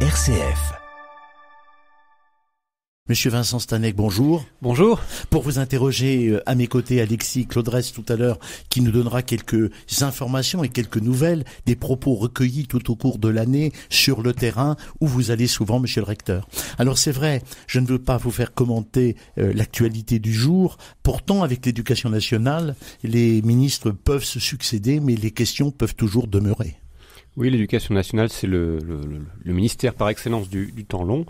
RCF. Monsieur Vincent Stanec, bonjour. Bonjour. Pour vous interroger, à mes côtés, Alexis Claudresse tout à l'heure, qui nous donnera quelques informations et quelques nouvelles, des propos recueillis tout au cours de l'année sur le terrain où vous allez souvent, monsieur le recteur. Alors c'est vrai, je ne veux pas vous faire commenter l'actualité du jour. Pourtant, avec l'éducation nationale, les ministres peuvent se succéder, mais les questions peuvent toujours demeurer. Oui, l'éducation nationale, c'est le ministère par excellence du temps long.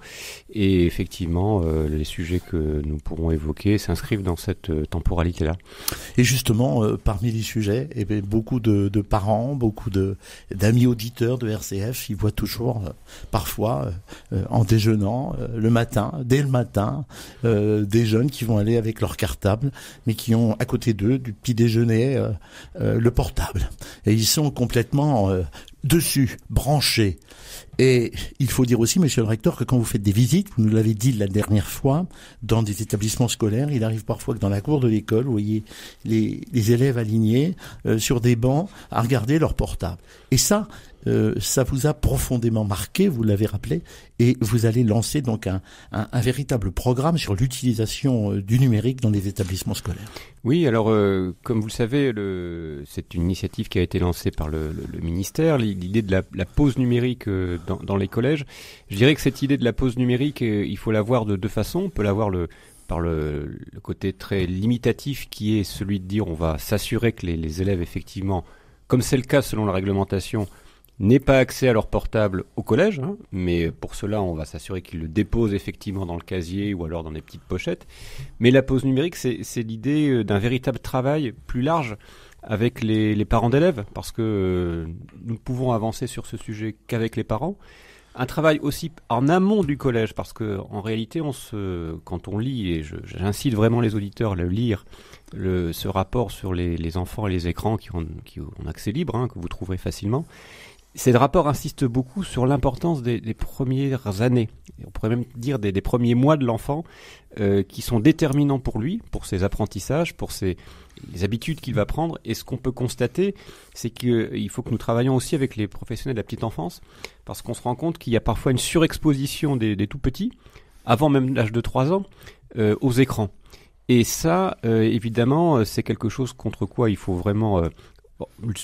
Et effectivement, les sujets que nous pourrons évoquer s'inscrivent dans cette temporalité-là. Et justement, parmi les sujets, beaucoup de parents, beaucoup d'amis auditeurs de RCF, ils voient toujours, parfois, en déjeunant, dès le matin, des jeunes qui vont aller avec leur cartable, mais qui ont à côté d'eux, du petit déjeuner, le portable. Et ils sont complètement dessus, branché. Et il faut dire aussi, monsieur le recteur, que quand vous faites des visites, vous nous l'avez dit la dernière fois, dans des établissements scolaires, il arrive parfois que dans la cour de l'école, vous voyez les élèves alignés sur des bancs à regarder leur portable. Et ça vous a profondément marqué, vous l'avez rappelé, et vous allez lancer donc un véritable programme sur l'utilisation du numérique dans les établissements scolaires. Oui, alors comme vous le savez, c'est une initiative qui a été lancée par le ministère, l'idée de la pause numérique dans les collèges. Je dirais que cette idée de la pause numérique, il faut la voir de deux façons. On peut la voir par le côté très limitatif qui est celui de dire on va s'assurer que les élèves effectivement, comme c'est le cas selon la réglementation, n'aient pas accès à leur portable au collège, mais pour cela, on va s'assurer qu'ils le déposent effectivement dans le casier ou alors dans des petites pochettes. Mais la pause numérique, c'est l'idée d'un véritable travail plus large avec les parents d'élèves, parce que nous ne pouvons avancer sur ce sujet qu'avec les parents. Un travail aussi en amont du collège, parce que en réalité, quand on lit, et j'incite vraiment les auditeurs à le lire, ce rapport sur les enfants et les écrans qui ont accès libre, que vous trouverez facilement. Ces rapports insistent beaucoup sur l'importance des premières années, on pourrait même dire des premiers mois de l'enfant, qui sont déterminants pour lui, pour ses apprentissages, pour les habitudes qu'il va prendre. Et ce qu'on peut constater, c'est qu'il faut que nous travaillions aussi avec les professionnels de la petite enfance, parce qu'on se rend compte qu'il y a parfois une surexposition des tout petits, avant même l'âge de 3 ans, aux écrans. Et ça, évidemment, c'est quelque chose contre quoi il faut vraiment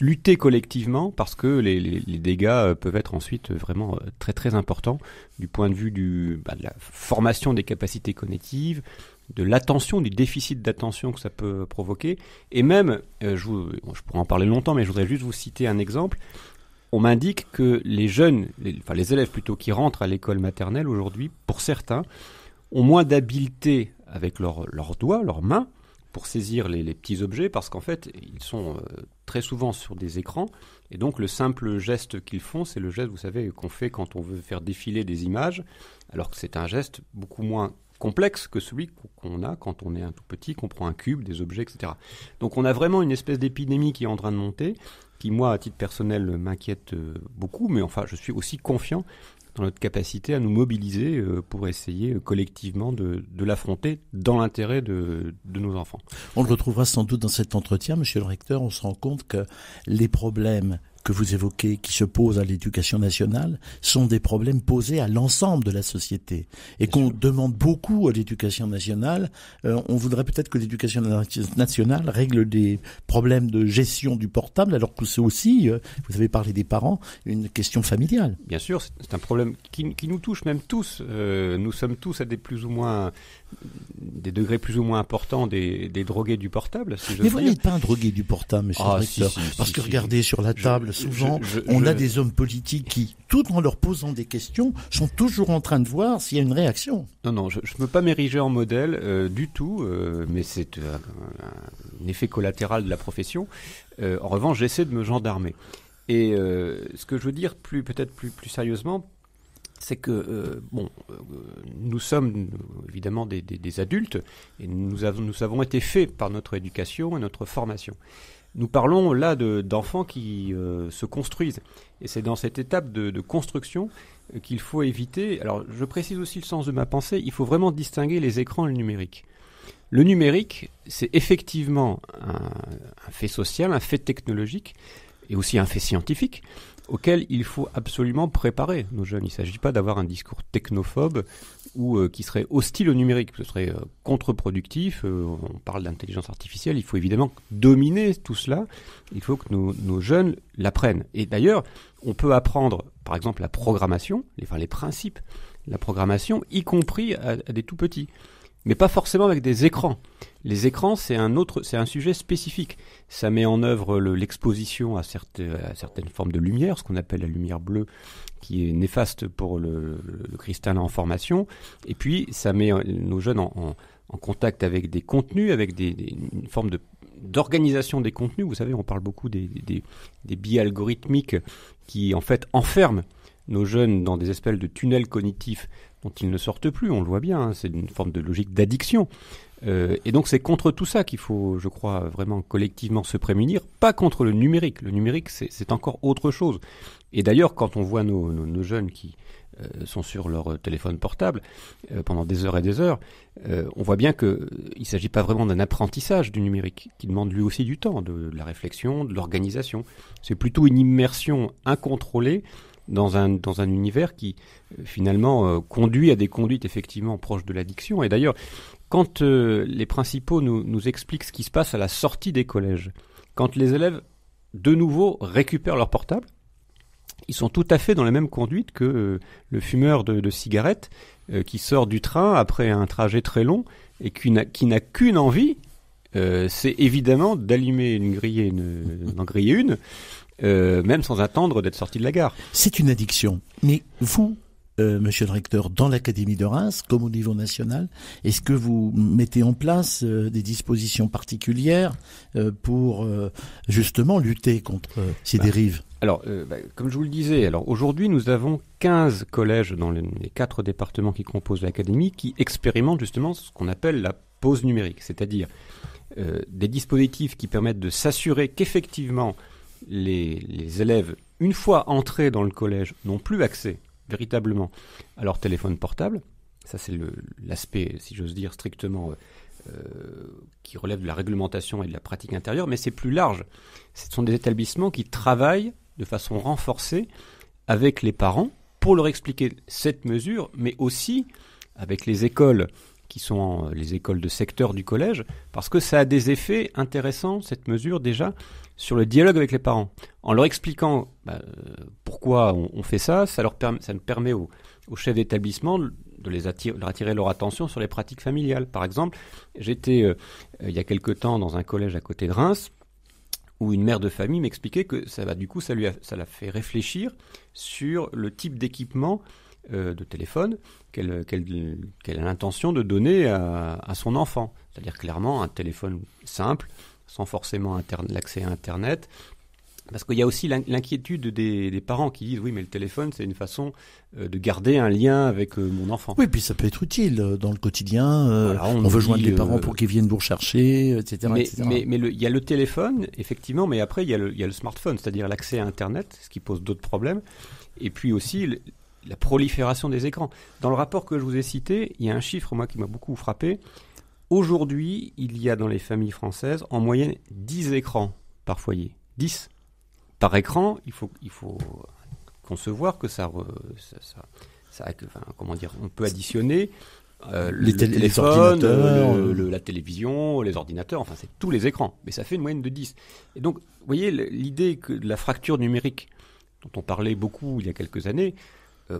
lutter collectivement, parce que les dégâts peuvent être ensuite vraiment très très importants du point de vue de la formation des capacités cognitives, de l'attention, du déficit d'attention que ça peut provoquer. Et même, je pourrais en parler longtemps, mais je voudrais juste vous citer un exemple. On m'indique que les élèves plutôt qui rentrent à l'école maternelle aujourd'hui, pour certains, ont moins d'habileté avec leurs doigts, leurs mains, pour saisir les petits objets, parce qu'en fait, ils sont très souvent sur des écrans, et donc le simple geste qu'ils font, c'est le geste, vous savez, qu'on fait quand on veut faire défiler des images, alors que c'est un geste beaucoup moins complexe que celui qu'on a quand on est un tout petit, qu'on prend un cube, des objets, etc. Donc on a vraiment une espèce d'épidémie qui est en train de monter, qui, moi, à titre personnel, m'inquiète beaucoup, mais enfin, je suis aussi confiant dans notre capacité à nous mobiliser pour essayer collectivement de l'affronter dans l'intérêt de nos enfants. On le retrouvera sans doute dans cet entretien, monsieur le recteur. On se rend compte que les problèmes que vous évoquez, qui se posent à l'éducation nationale, sont des problèmes posés à l'ensemble de la société. Et qu'on demande beaucoup à l'éducation nationale. On voudrait peut-être que l'éducation nationale règle des problèmes de gestion du portable, alors que c'est aussi, vous avez parlé des parents, une question familiale. Bien sûr, c'est un problème qui nous touche même tous. Nous sommes tous à des degrés plus ou moins importants des drogués du portable, si j'ose dire. Mais vous n'êtes pas un drogué du portable, monsieur le recteur, parce que regardez sur la table, souvent, on a des hommes politiques qui, tout en leur posant des questions, sont toujours en train de voir s'il y a une réaction. Non, je ne peux pas m'ériger en modèle du tout, mais c'est un effet collatéral de la profession. En revanche, j'essaie de me gendarmer. Et ce que je veux dire peut-être plus sérieusement, c'est que nous sommes évidemment des adultes, et nous avons été faits par notre éducation et notre formation. Nous parlons là d'enfants qui se construisent. Et c'est dans cette étape de construction qu'il faut éviter. Alors, je précise aussi le sens de ma pensée. Il faut vraiment distinguer les écrans et le numérique. Le numérique, c'est effectivement un fait social, un fait technologique et aussi un fait scientifique auquel il faut absolument préparer nos jeunes. Il ne s'agit pas d'avoir un discours technophobe ou qui serait hostile au numérique. Ce serait contre-productif. On parle d'intelligence artificielle. Il faut évidemment dominer tout cela. Il faut que nos jeunes l'apprennent. Et d'ailleurs, on peut apprendre, par exemple, la programmation, les principes, la programmation, y compris à des tout petits. Mais pas forcément avec des écrans. Les écrans, c'est un sujet spécifique. Ça met en œuvre l'exposition à certaines formes de lumière, ce qu'on appelle la lumière bleue, qui est néfaste pour le cristallin en formation. Et puis, ça met nos jeunes en contact avec des contenus, avec une forme d'organisation des contenus. Vous savez, on parle beaucoup des biais algorithmiques qui, en fait, enferment nos jeunes dans des espèces de tunnels cognitifs dont ils ne sortent plus, on le voit bien, hein, c'est une forme de logique d'addiction. Et donc c'est contre tout ça qu'il faut, je crois, vraiment collectivement se prémunir, pas contre le numérique. Le numérique, c'est encore autre chose. Et d'ailleurs, quand on voit nos jeunes qui sont sur leur téléphone portable pendant des heures et des heures, on voit bien qu'il ne s'agit pas vraiment d'un apprentissage du numérique, qui demande lui aussi du temps, de la réflexion, de l'organisation. C'est plutôt une immersion incontrôlée dans un univers qui, finalement, conduit à des conduites effectivement proches de l'addiction. Et d'ailleurs, quand les principaux nous expliquent ce qui se passe à la sortie des collèges, quand les élèves, de nouveau, récupèrent leur portable, ils sont tout à fait dans la même conduite que le fumeur de cigarettes qui sort du train après un trajet très long et qui n'a qu'une envie, c'est évidemment d'allumer d'en griller une, même sans attendre d'être sorti de la gare. C'est une addiction. Mais vous, monsieur le recteur, dans l'Académie de Reims, comme au niveau national, est-ce que vous mettez en place des dispositions particulières pour justement lutter contre ces dérives ? Alors, comme je vous le disais, aujourd'hui nous avons 15 collèges dans les 4 départements qui composent l'Académie qui expérimentent justement ce qu'on appelle la pause numérique, c'est-à-dire des dispositifs qui permettent de s'assurer qu'effectivement les élèves, une fois entrés dans le collège, n'ont plus accès véritablement à leur téléphone portable. Ça, c'est l'aspect, si j'ose dire, strictement qui relève de la réglementation et de la pratique intérieure, mais c'est plus large. Ce sont des établissements qui travaillent de façon renforcée avec les parents pour leur expliquer cette mesure, mais aussi avec les écoles qui sont les écoles de secteur du collège, parce que ça a des effets intéressants, cette mesure déjà, sur le dialogue avec les parents. En leur expliquant pourquoi on fait ça, ça nous permet aux chefs d'établissement de leur attirer leur attention sur les pratiques familiales. Par exemple, j'étais il y a quelque temps dans un collège à côté de Reims, où une mère de famille m'expliquait que ça l'a fait réfléchir sur le type d'équipement de téléphone qu'elle a l'intention de donner à son enfant. C'est-à-dire clairement un téléphone simple, sans forcément l'accès à Internet. Parce qu'il y a aussi l'inquiétude des parents qui disent « Oui, mais le téléphone, c'est une façon de garder un lien avec mon enfant. » Oui, puis ça peut être utile dans le quotidien. Voilà, on veut joindre les parents pour qu'ils viennent vous rechercher, etc. Mais il y a le téléphone, effectivement, mais après, il y a le smartphone, c'est-à-dire l'accès à Internet, ce qui pose d'autres problèmes. Et puis aussi, la prolifération des écrans. Dans le rapport que je vous ai cité, il y a un chiffre, moi, qui m'a beaucoup frappé. Aujourd'hui, il y a dans les familles françaises, en moyenne, 10 écrans par foyer. 10 par écran, il faut concevoir que on peut additionner le téléphone, la télévision, les ordinateurs, enfin c'est tous les écrans, mais ça fait une moyenne de 10. Et donc, vous voyez, l'idée de la fracture numérique, dont on parlait beaucoup il y a quelques années,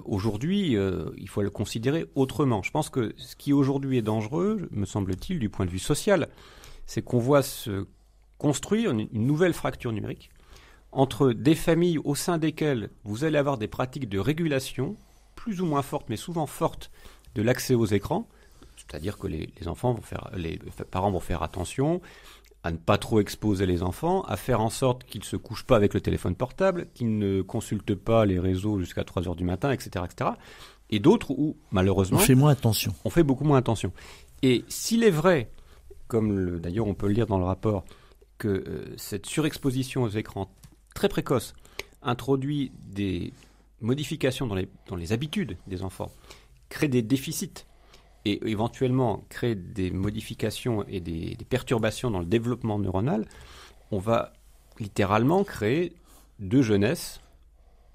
aujourd'hui, il faut le considérer autrement. Je pense que ce qui aujourd'hui est dangereux, me semble-t-il, du point de vue social, c'est qu'on voit se construire une nouvelle fracture numérique entre des familles au sein desquelles vous allez avoir des pratiques de régulation plus ou moins fortes, mais souvent fortes, de l'accès aux écrans, c'est-à-dire que les parents vont faire attention à ne pas trop exposer les enfants, à faire en sorte qu'ils ne se couchent pas avec le téléphone portable, qu'ils ne consultent pas les réseaux jusqu'à 3 heures du matin, etc., etc. Et d'autres où, malheureusement, on fait moins attention. On fait beaucoup moins attention. Et s'il est vrai, comme d'ailleurs on peut le lire dans le rapport, que cette surexposition aux écrans très précoce introduit des modifications dans les habitudes des enfants, crée des déficits et éventuellement crée des modifications et des perturbations dans le développement neuronal, on va littéralement créer 2 jeunesses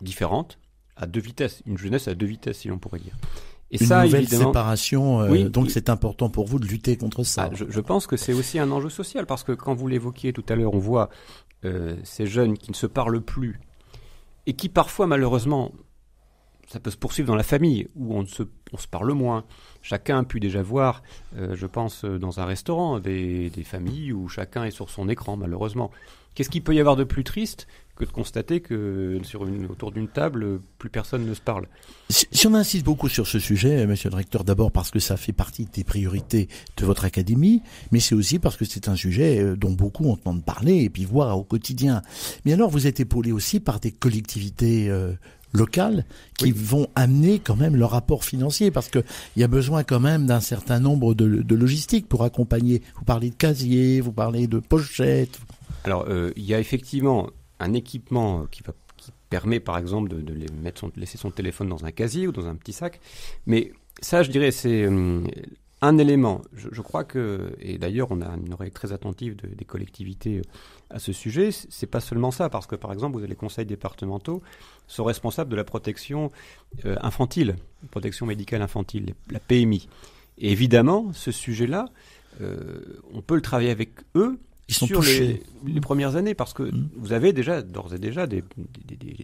différente, à deux vitesses, une jeunesse à deux vitesses, si l'on pourrait dire. Et une ça, nouvelle évidemment, séparation, oui, donc c'est important pour vous de lutter contre ça. Je pense que c'est aussi un enjeu social, parce que quand vous l'évoquiez tout à l'heure, on voit ces jeunes qui ne se parlent plus, et qui parfois, malheureusement, ça peut se poursuivre dans la famille, où on se parle moins. Chacun a pu déjà voir, je pense, dans un restaurant, des familles où chacun est sur son écran, malheureusement. Qu'est-ce qu'il peut y avoir de plus triste que de constater que autour d'une table, plus personne ne se parle? Si on insiste beaucoup sur ce sujet, monsieur le recteur, d'abord parce que ça fait partie des priorités de votre académie, mais c'est aussi parce que c'est un sujet dont beaucoup entendent parler et puis voir au quotidien. Mais alors, vous êtes épaulé aussi par des collectivités locales qui vont amener quand même leur apport financier, parce que il y a besoin quand même d'un certain nombre de logistique pour accompagner. Vous parlez de casiers, vous parlez de pochettes. Alors, il y a effectivement un équipement qui permet, par exemple, de laisser son téléphone dans un casier ou dans un petit sac. Mais ça, je dirais, c'est un élément. Je crois que, et d'ailleurs, on a une oreille très attentive des collectivités à ce sujet. C'est pas seulement ça, parce que, par exemple, vous avez les conseils départementaux sont responsables de la protection infantile, protection médicale infantile, la PMI. Et évidemment, ce sujet-là, on peut le travailler avec eux. Ils sont sur les premières années, parce que vous avez d'ores et déjà des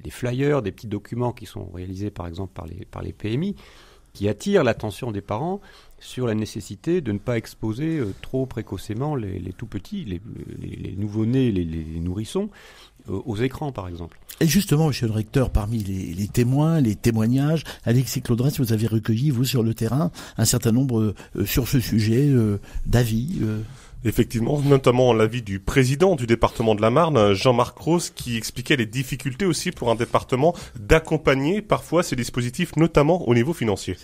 flyers, des petits documents qui sont réalisés par exemple par les PMI, qui attirent l'attention des parents sur la nécessité de ne pas exposer trop précocement les tout petits, les nouveau-nés, les nourrissons, aux écrans par exemple. Et justement, monsieur le recteur, parmi les témoins, les témoignages, Alexis Claudresse, vous avez recueilli, vous, sur le terrain, un certain nombre sur ce sujet d'avis. Effectivement, notamment l'avis du président du département de la Marne, Jean-Marc Rose, qui expliquait les difficultés aussi pour un département d'accompagner parfois ces dispositifs, notamment au niveau financier.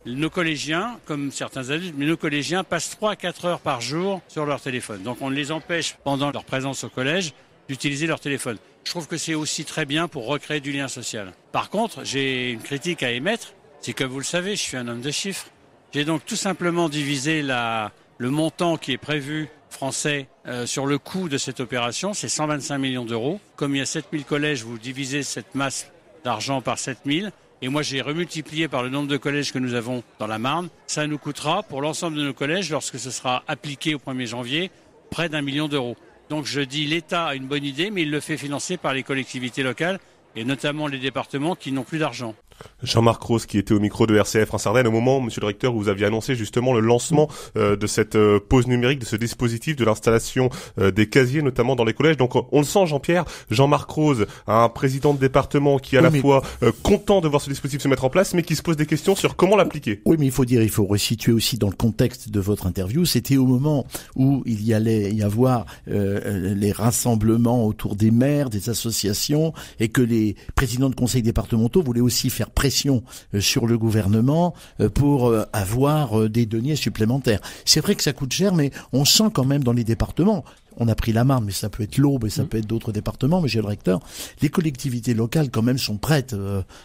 Nos collégiens, comme certains adultes, mais nos collégiens passent 3 à 4 heures par jour sur leur téléphone. Donc on les empêche, pendant leur présence au collège, d'utiliser leur téléphone. Je trouve que c'est aussi très bien pour recréer du lien social. Par contre, j'ai une critique à émettre, c'est que vous le savez, je suis un homme de chiffres. J'ai donc tout simplement divisé le montant qui est prévu français sur le coût de cette opération, c'est 125 millions d'euros. Comme il y a 7000 collèges, vous divisez cette masse d'argent par 7000. Et moi, j'ai remultiplié par le nombre de collèges que nous avons dans la Marne. Ça nous coûtera, pour l'ensemble de nos collèges, lorsque ce sera appliqué au 1er janvier, près d'1 million d'euros. Donc je dis, l'État a une bonne idée, mais il le fait financer par les collectivités locales, et notamment les départements qui n'ont plus d'argent. Jean-Marc Rose, qui était au micro de RCF France Ardennes au moment, monsieur le recteur, où vous aviez annoncé justement le lancement de cette pause numérique, de ce dispositif, de l'installation des casiers, notamment dans les collèges. Donc on le sent, Jean-Pierre, Jean-Marc Rose, un président de département qui est à la fois content de voir ce dispositif se mettre en place, mais qui se pose des questions sur comment l'appliquer. Oui, mais il faut resituer aussi dans le contexte de votre interview. C'était au moment où il y allait y avoir les rassemblements autour des maires, des associations, et que les présidents de conseils départementaux voulaient aussi faire pression sur le gouvernement pour avoir des deniers supplémentaires. C'est vrai que ça coûte cher, mais on sent quand même dans les départements, on a pris la Marne, mais ça peut être l'Aube et ça peut être d'autres départements, monsieur le recteur, les collectivités locales quand même sont prêtes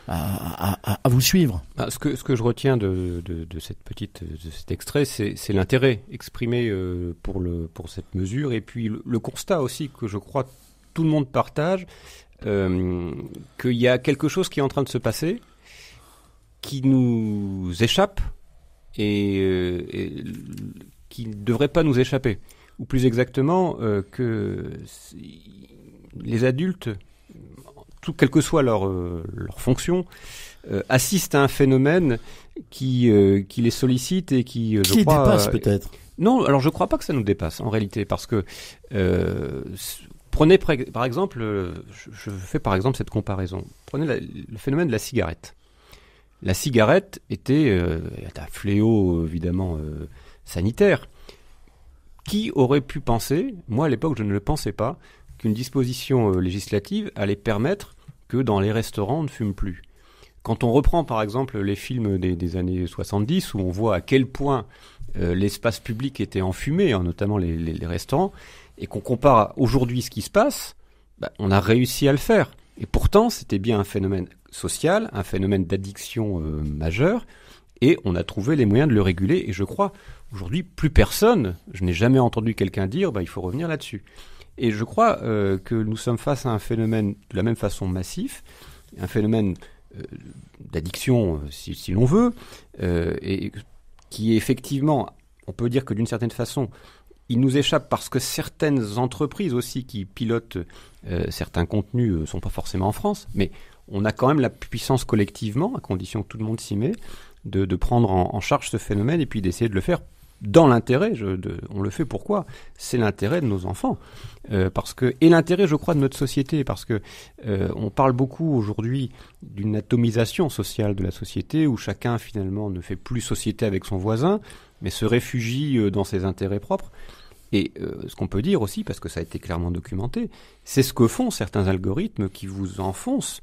à vous suivre. Ce que je retiens de cet extrait, c'est l'intérêt exprimé pour cette mesure, et puis le constat aussi que je crois tout le monde partage, qu'il y a quelque chose qui est en train de se passer, qui nous échappe et qui ne devrait pas nous échapper. Ou plus exactement, que les adultes, quelle que soit leur fonction, assistent à un phénomène qui les sollicite et qui, je crois... dépasse peut-être. Non, alors je ne crois pas que ça nous dépasse, en réalité, parce que... Prenez par exemple, je fais par exemple cette comparaison. Prenez le phénomène de la cigarette. La cigarette était un fléau évidemment sanitaire. Qui aurait pu penser, moi à l'époque je ne le pensais pas, qu'une disposition législative allait permettre que dans les restaurants on ne fume plus. Quand on reprend par exemple les films des années 70 où on voit à quel point l'espace public était enfumé, notamment les restaurants, et qu'on compare aujourd'hui ce qui se passe, on a réussi à le faire. Et pourtant, c'était bien un phénomène social, un phénomène d'addiction majeur, et on a trouvé les moyens de le réguler. Et je crois, aujourd'hui, plus personne, je n'ai jamais entendu quelqu'un dire il faut revenir là-dessus. Et je crois que nous sommes face à un phénomène de la même façon massif, un phénomène d'addiction, si l'on veut, et qui est effectivement, on peut dire que d'une certaine façon, il nous échappe parce que certaines entreprises aussi qui pilotent certains contenus ne sont pas forcément en France, mais on a quand même la puissance collectivement, à condition que tout le monde s'y met, de prendre en charge ce phénomène et puis d'essayer de le faire dans l'intérêt. On le fait pourquoi ? C'est l'intérêt de nos enfants. Et l'intérêt, je crois, de notre société, parce que on parle beaucoup aujourd'hui d'une atomisation sociale de la société, où chacun finalement ne fait plus société avec son voisin, mais se réfugie dans ses intérêts propres. Et ce qu'on peut dire aussi, parce que ça a été clairement documenté, c'est ce que font certains algorithmes qui vous enfoncent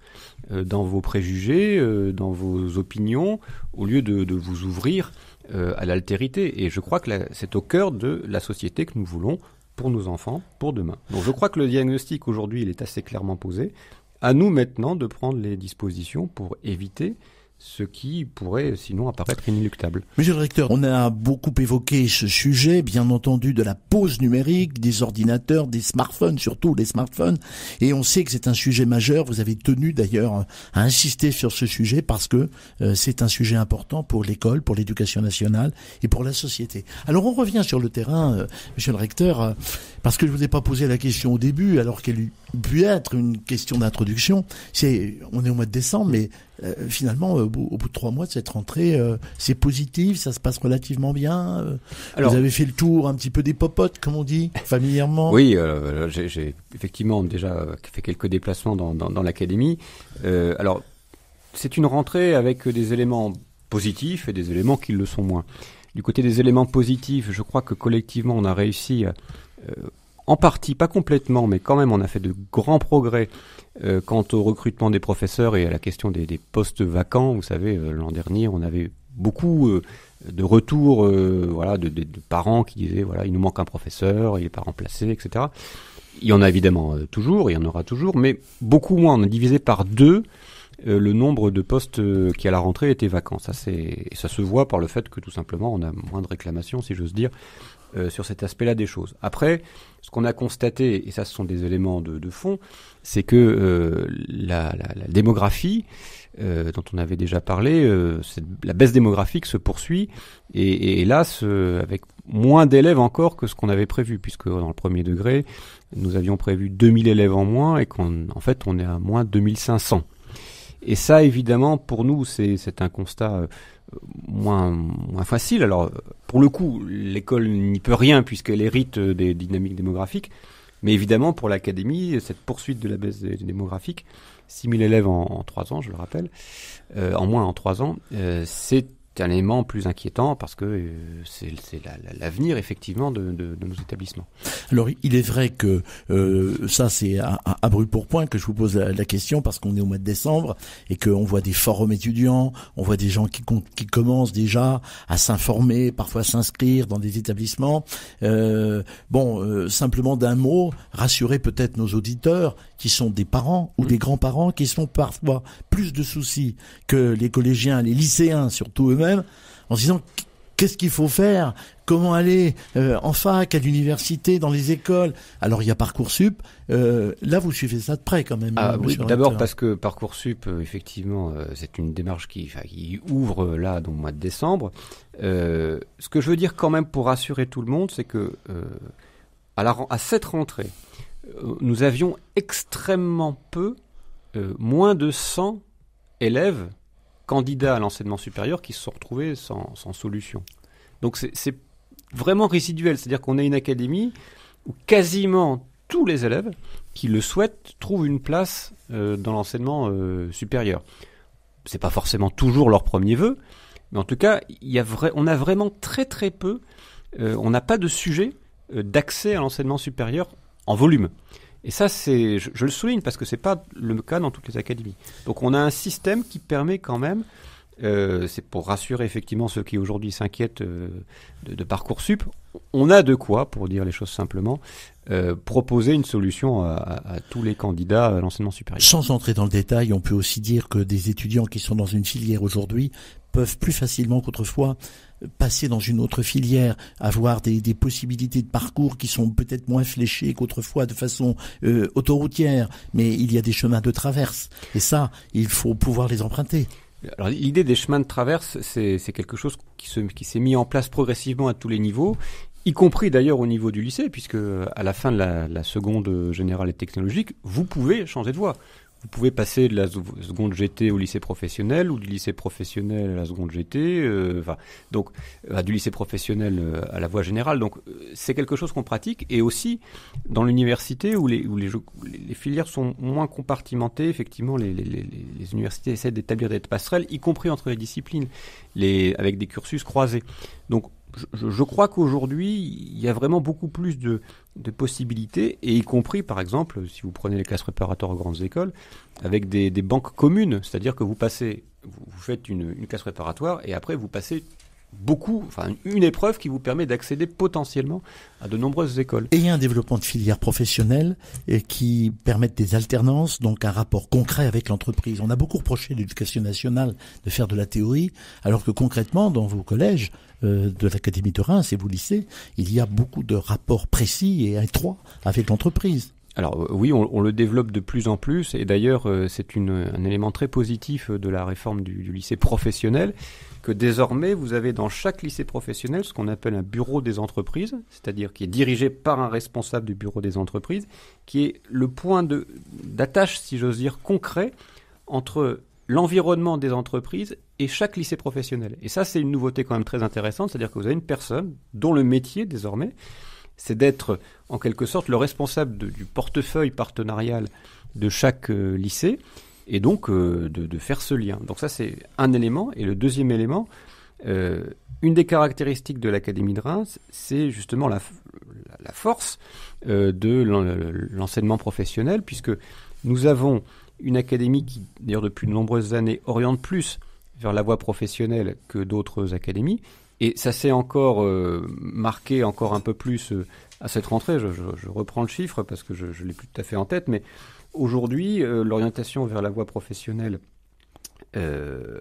dans vos préjugés, dans vos opinions, au lieu de vous ouvrir à l'altérité. Et je crois que c'est au cœur de la société que nous voulons pour nos enfants, pour demain. Donc je crois que le diagnostic aujourd'hui, il est assez clairement posé. À nous maintenant de prendre les dispositions pour éviter ce qui pourrait sinon apparaître inéluctable. Monsieur le recteur, on a beaucoup évoqué ce sujet, bien entendu, de la pause numérique, des ordinateurs, des smartphones, surtout les smartphones, et on sait que c'est un sujet majeur. Vous avez tenu d'ailleurs à insister sur ce sujet parce que c'est un sujet important pour l'école, pour l'éducation nationale et pour la société. Alors on revient sur le terrain, monsieur le recteur, parce que je vous ai pas posé la question au début, alors qu'elle eût pu être une question d'introduction. On est au mois de décembre, mais finalement, au bout de 3 mois de cette rentrée, c'est positif, ça se passe relativement bien. Alors, vous avez fait le tour un petit peu des popotes, comme on dit, familièrement. Oui, j'ai effectivement déjà fait quelques déplacements dans l'académie. Alors, c'est une rentrée avec des éléments positifs et des éléments qui le sont moins. Du côté des éléments positifs, je crois que collectivement, on a réussi, en partie, pas complètement, mais quand même, on a fait de grands progrès quant au recrutement des professeurs et à la question des postes vacants. Vous savez, l'an dernier, on avait beaucoup de retours de parents qui disaient voilà, il nous manque un professeur, il n'est pas remplacé, etc. Il y en a évidemment toujours, il y en aura toujours, mais beaucoup moins. On a divisé par 2 le nombre de postes qui à la rentrée étaient vacants. Ça se voit par le fait que tout simplement on a moins de réclamations, si j'ose dire, sur cet aspect-là des choses. Après, ce qu'on a constaté, et ça ce sont des éléments de fond, c'est que la démographie, dont on avait déjà parlé, la baisse démographique se poursuit, et hélas, avec moins d'élèves encore que ce qu'on avait prévu, puisque dans le premier degré, nous avions prévu 2000 élèves en moins, et qu'en fait on est à moins 2500. Et ça, évidemment, pour nous, c'est un constat moins facile. Alors, pour le coup, l'école n'y peut rien puisqu'elle hérite des dynamiques démographiques. Mais évidemment, pour l'académie, cette poursuite de la baisse démographique, 6000 élèves en 3 ans, je le rappelle, en moins en 3 ans, c'est un élément plus inquiétant parce que c'est l'avenir effectivement de nos établissements. Alors il est vrai que ça c'est à brûle pour point que je vous pose la question parce qu'on est au mois de décembre et qu'on voit des forums étudiants, on voit des gens qui commencent déjà à s'informer, parfois s'inscrire dans des établissements. Simplement d'un mot, rassurer peut-être nos auditeurs qui sont des parents ou des grands-parents qui sont parfois plus de soucis que les collégiens, les lycéens surtout eux-mêmes, en se disant qu'est-ce qu'il faut faire, comment aller en fac, à l'université, dans les écoles. Alors il y a Parcoursup, là vous suivez ça de près quand même. Oui, d'abord parce que Parcoursup, effectivement, c'est une démarche qui ouvre là dans le mois de décembre. Ce que je veux dire quand même pour rassurer tout le monde, c'est que à cette rentrée, nous avions extrêmement peu, moins de 100 élèves candidats à l'enseignement supérieur qui se sont retrouvés sans solution. Donc c'est vraiment résiduel, c'est-à-dire qu'on a une académie où quasiment tous les élèves qui le souhaitent trouvent une place dans l'enseignement supérieur. C'est pas forcément toujours leur premier vœu, mais en tout cas, on a vraiment très très peu, on n'a pas de sujet d'accès à l'enseignement supérieur en volume. Et ça, je le souligne parce que c'est pas le cas dans toutes les académies. Donc on a un système qui permet quand même, c'est pour rassurer effectivement ceux qui aujourd'hui s'inquiètent de Parcoursup, on a de quoi, pour dire les choses simplement, proposer une solution à tous les candidats à l'enseignement supérieur. Sans entrer dans le détail, on peut aussi dire que des étudiants qui sont dans une filière aujourd'hui peuvent plus facilement qu'autrefois passer dans une autre filière, avoir des possibilités de parcours qui sont peut-être moins fléchées qu'autrefois de façon autoroutière, mais il y a des chemins de traverse, et ça, il faut pouvoir les emprunter. Alors l'idée des chemins de traverse, c'est quelque chose qui s'est mis en place progressivement à tous les niveaux, y compris d'ailleurs au niveau du lycée, puisque à la fin de la seconde générale et technologique, vous pouvez changer de voie. Vous pouvez passer de la seconde GT au lycée professionnel ou du lycée professionnel à la seconde GT, du lycée professionnel à la voie générale. Donc c'est quelque chose qu'on pratique, et aussi dans l'université où les filières sont moins compartimentées. Effectivement, les universités essaient d'établir des passerelles, y compris entre les disciplines, avec des cursus croisés. Donc je crois qu'aujourd'hui, il y a vraiment beaucoup plus de possibilités, et y compris, par exemple, si vous prenez les classes préparatoires aux grandes écoles, avec des banques communes, c'est-à-dire que vous faites une classe préparatoire, et après vous passez une épreuve qui vous permet d'accéder potentiellement à de nombreuses écoles. Et il y a un développement de filières professionnelles qui permettent des alternances, donc un rapport concret avec l'entreprise. On a beaucoup reproché à l'Éducation nationale de faire de la théorie, alors que concrètement, dans vos collèges de l'Académie de Reims et vos lycées, il y a beaucoup de rapports précis et étroits avec l'entreprise. Alors oui, on le développe de plus en plus, et d'ailleurs c'est un élément très positif de la réforme du lycée professionnel, que désormais vous avez dans chaque lycée professionnel ce qu'on appelle un bureau des entreprises, c'est-à-dire qui est dirigé par un responsable du bureau des entreprises, qui est le point d'attache, si j'ose dire, concret entre l'environnement des entreprises et chaque lycée professionnel. Et ça, c'est une nouveauté quand même très intéressante, c'est-à-dire que vous avez une personne dont le métier désormais, c'est d'être en quelque sorte le responsable du portefeuille partenarial de chaque lycée, et donc de faire ce lien. Donc ça, c'est un élément. Et le deuxième élément, une des caractéristiques de l'Académie de Reims, c'est justement la force de l'enseignement professionnel, puisque nous avons une académie qui, d'ailleurs depuis de nombreuses années, oriente plus vers la voie professionnelle que d'autres académies. Et ça s'est encore marqué encore un peu plus à cette rentrée. Je reprends le chiffre parce que je ne l'ai plus tout à fait en tête, mais aujourd'hui, l'orientation vers la voie professionnelle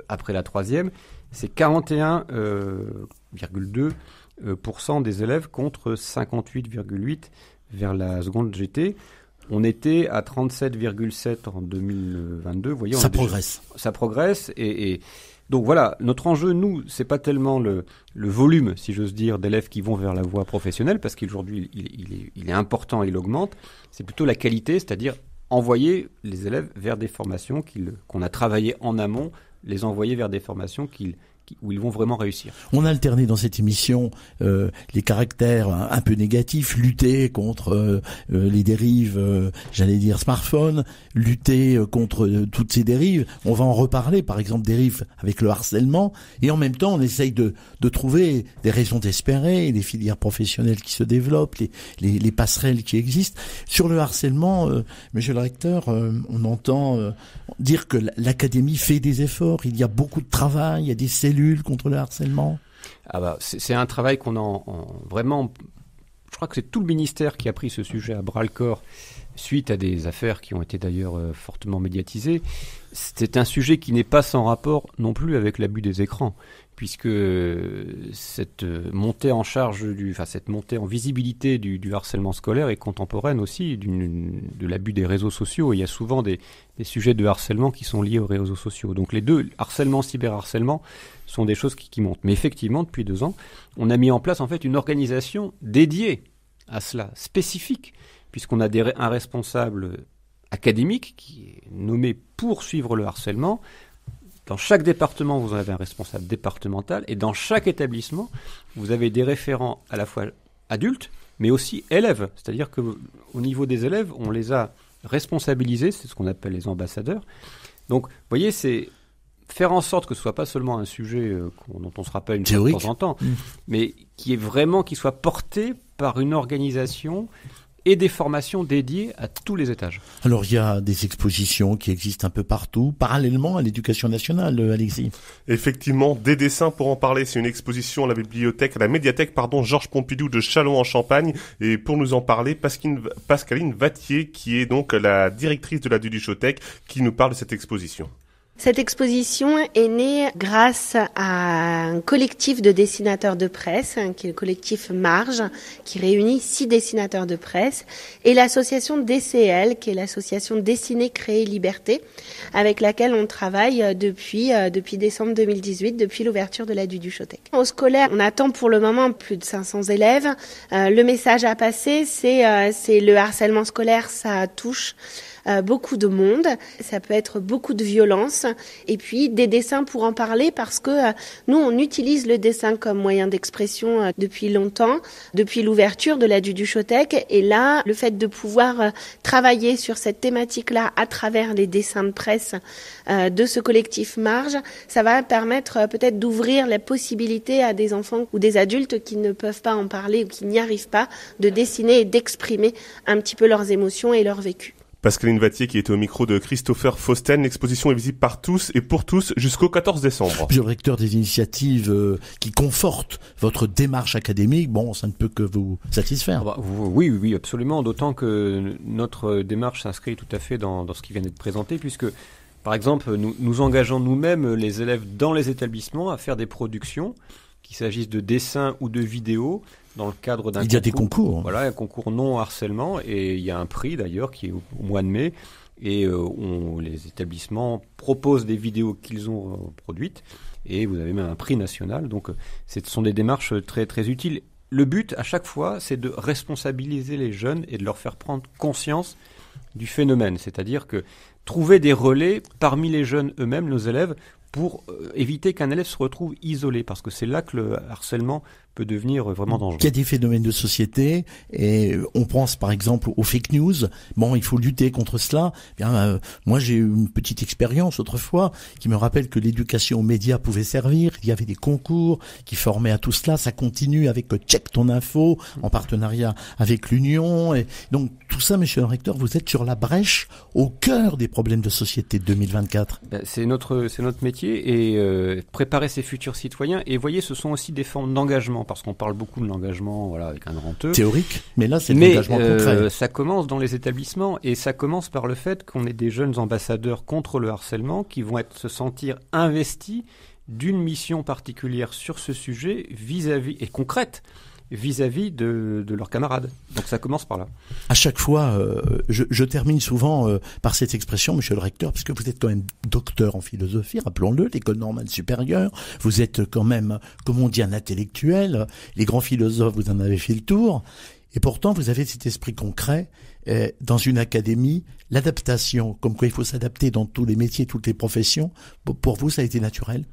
après la troisième, c'est 41,2% des élèves contre 58,8% vers la seconde GT. On était à 37,7 en 2022. Vous voyez, ça progresse. Ça progresse. Et donc voilà, notre enjeu, nous, c'est pas tellement le volume, si j'ose dire, d'élèves qui vont vers la voie professionnelle, parce qu'aujourd'hui, il est important et il augmente. C'est plutôt la qualité, c'est-à-dire envoyer les élèves vers des formations qu'on a travaillées en amont, les envoyer vers des formations où ils vont vraiment réussir. On a alterné dans cette émission les caractères un peu négatifs, lutter contre les dérives, j'allais dire smartphone, lutter contre toutes ces dérives. On va en reparler, par exemple, dérives avec le harcèlement, et en même temps on essaye de trouver des raisons d'espérer, les filières professionnelles qui se développent, les passerelles qui existent. Sur le harcèlement, monsieur le recteur, on entend dire que l'Académie fait des efforts, il y a beaucoup de travail, il y a des cellules contre le harcèlement. C'est un travail qu'on a vraiment. Je crois que c'est tout le ministère qui a pris ce sujet à bras-le-corps suite à des affaires qui ont été d'ailleurs fortement médiatisées. C'est un sujet qui n'est pas sans rapport non plus avec l'abus des écrans, puisque cette montée en charge, cette montée en visibilité du harcèlement scolaire est contemporaine aussi de l'abus des réseaux sociaux. Il y a souvent des sujets de harcèlement qui sont liés aux réseaux sociaux. Donc les deux, harcèlement, cyberharcèlement, sont des choses qui montent. Mais effectivement, depuis 2 ans, on a mis en place en fait une organisation dédiée à cela, spécifique, puisqu'on a un responsable académique qui est nommé pour suivre le harcèlement. Dans chaque département, vous avez un responsable départemental, et dans chaque établissement, vous avez des référents à la fois adultes, mais aussi élèves. C'est-à-dire qu'au niveau des élèves, on les a responsabilisés, c'est ce qu'on appelle les ambassadeurs. Donc, vous voyez, c'est faire en sorte que ce ne soit pas seulement un sujet dont on se rappelle une fois de temps en temps, mais qui soit porté par une organisation et des formations dédiées à tous les étages. Alors il y a des expositions qui existent un peu partout, parallèlement à l'éducation nationale, Alexis. Effectivement, des dessins pour en parler. C'est une exposition à la médiathèque Georges Pompidou de Châlons-en-Champagne. Et pour nous en parler, Pascaline Vattier, qui est donc la directrice de la Duduchothèque, qui nous parle de cette exposition. Cette exposition est née grâce à un collectif de dessinateurs de presse, qui est le collectif Marge, qui réunit 6 dessinateurs de presse, et l'association DCL, qui est l'association Dessiner, Créer, Liberté, avec laquelle on travaille depuis décembre 2018, depuis l'ouverture de la Duduchothèque. Au scolaire, on attend pour le moment plus de 500 élèves. Le message à passer, c'est le harcèlement scolaire, ça touche beaucoup de monde, ça peut être beaucoup de violence, et puis des dessins pour en parler, parce que nous on utilise le dessin comme moyen d'expression depuis longtemps, depuis l'ouverture de la Duduchothèque, et là le fait de pouvoir travailler sur cette thématique-là à travers les dessins de presse de ce collectif Marge, ça va permettre peut-être d'ouvrir la possibilité à des enfants ou des adultes qui ne peuvent pas en parler ou qui n'y arrivent pas, de dessiner et d'exprimer un petit peu leurs émotions et leur vécu. Pascaline Vattier qui était au micro de Christopher Fausten. L'exposition est visible par tous et pour tous jusqu'au 14 décembre. Monsieur le recteur, des initiatives qui confortent votre démarche académique, bon, ça ne peut que vous satisfaire. Oui, absolument. D'autant que notre démarche s'inscrit tout à fait dans ce qui vient d'être présenté, puisque, par exemple, nous engageons nous-mêmes les élèves dans les établissements à faire des productions, qu'il s'agisse de dessins ou de vidéos, dans le cadre d'un concours. Il y a des concours. Voilà, un concours non harcèlement, et il y a un prix d'ailleurs qui est au mois de mai, et les établissements proposent des vidéos qu'ils ont produites, et vous avez même un prix national, donc ce sont des démarches très, très utiles. Le but, à chaque fois, c'est de responsabiliser les jeunes et de leur faire prendre conscience du phénomène, c'est-à-dire que trouver des relais parmi les jeunes eux-mêmes, nos élèves, pour éviter qu'un élève se retrouve isolé, parce que c'est là que le harcèlement peut devenir vraiment dangereux. Il y a des phénomènes de société, et on pense par exemple aux fake news. Bon, il faut lutter contre cela. Bien, moi j'ai eu une petite expérience autrefois qui me rappelle que l'éducation aux médias pouvait servir. Il y avait des concours qui formaient à tout cela. Ça continue avec Check ton info, en partenariat avec l'Union. Et donc tout ça, monsieur le recteur, vous êtes sur la brèche, au cœur des problèmes de société de 2024. C'est notre métier, et préparer ces futurs citoyens. Et voyez, ce sont aussi des formes d'engagement, parce qu'on parle beaucoup de l'engagement, voilà, avec un grand E. Théorique, mais là c'est de l'engagement concret. Ça commence dans les établissements, et ça commence par le fait qu'on ait des jeunes ambassadeurs contre le harcèlement qui vont se sentir investis d'une mission particulière sur ce sujet vis-à-vis, et concrète, vis-à-vis de leurs camarades. Donc ça commence par là. À chaque fois, je termine souvent par cette expression, monsieur le recteur, parce que vous êtes quand même docteur en philosophie, rappelons-le, l'école normale supérieure, vous êtes quand même, comme on dit, un intellectuel, les grands philosophes, vous en avez fait le tour, et pourtant vous avez cet esprit concret dans une académie, l'adaptation, comme quoi il faut s'adapter dans tous les métiers, toutes les professions, pour vous ça a été naturel?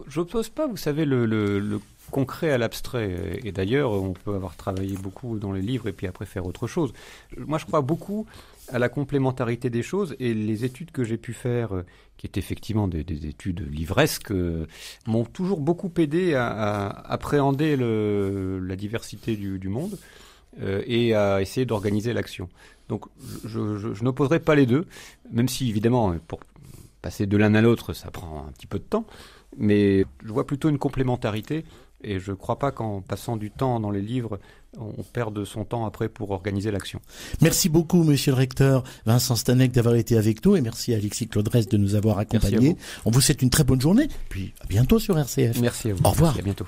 Je n'oppose pas, vous savez, le concret à l'abstrait. Et d'ailleurs, on peut avoir travaillé beaucoup dans les livres et puis après faire autre chose. Moi, je crois beaucoup à la complémentarité des choses, et les études que j'ai pu faire, qui étaient effectivement des études livresques, m'ont toujours beaucoup aidé à appréhender la diversité du monde et à essayer d'organiser l'action. Donc, je n'opposerai pas les deux, même si, évidemment, pour passer de l'un à l'autre, ça prend un petit peu de temps. Mais je vois plutôt une complémentarité, et je ne crois pas qu'en passant du temps dans les livres, on perde son temps après pour organiser l'action. Merci beaucoup, monsieur le recteur Vincent Stanec, d'avoir été avec nous, et merci à Alexis Claudresse de nous avoir accompagnés. On vous souhaite une très bonne journée, puis à bientôt sur RCF. Merci à vous. Au revoir. Merci, à bientôt.